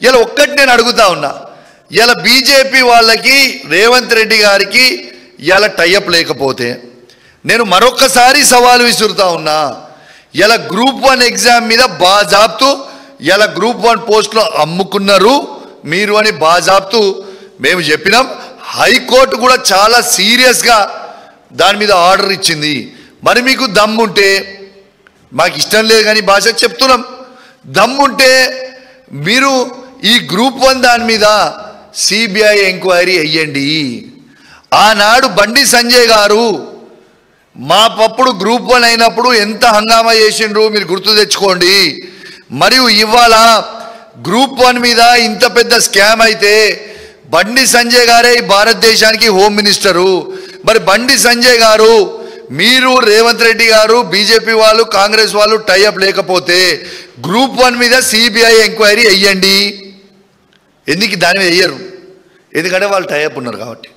ఇలా ఒక్కటి నేను అడుగుతా ఉన్నా, ఇలా బీజేపీ వాళ్ళకి రేవంత్ రెడ్డి గారికి ఇలా టైఅప్ లేకపోతే నేను మరొకసారి సవాల్ విసురుతా ఉన్నా, ఇలా గ్రూప్ 1 ఎగ్జామ్ మీద బాజాబ్తు ఇలా గ్రూప్ 1 పోస్టులో అమ్ముకున్నారు మీరు అని బాజాబ్తు మేము చెప్పినాం. హైకోర్టు కూడా చాలా సీరియస్గా దాని మీద ఆర్డర్ ఇచ్చింది. మరి మీకు దమ్ముంటే, మాకు ఇష్టం లేదు కానీ భాషకు చెప్తున్నాం, దమ్ముంటే మీరు ఈ గ్రూప్ 1 దాని మీద సిబిఐ ఎంక్వైరీ అయ్యండి. ఆనాడు బండి సంజయ్ గారు మా పప్పుడు గ్రూప్ 1 అయినప్పుడు ఎంత హంగామా చేసిండ్రు మీరు గుర్తు తెచ్చుకోండి. మరియు ఇవాళ గ్రూప్ 1 మీద ఇంత పెద్ద స్కామ్ అయితే బండి సంజయ్ గారే భారతదేశానికి హోమ్ మినిస్టరు. మరి బండి సంజయ్ గారు, మీరు రేవంత్ రెడ్డి గారు, బీజేపీ వాళ్ళు, కాంగ్రెస్ వాళ్ళు టైఅప్ లేకపోతే గ్రూప్ 1 మీద సిబిఐ ఎంక్వైరీ అయ్యండి. ఎందుకు దాని మీద అయ్యరు? ఎందుకంటే వాళ్ళు టైఅప్ ఉన్నారు కాబట్టి.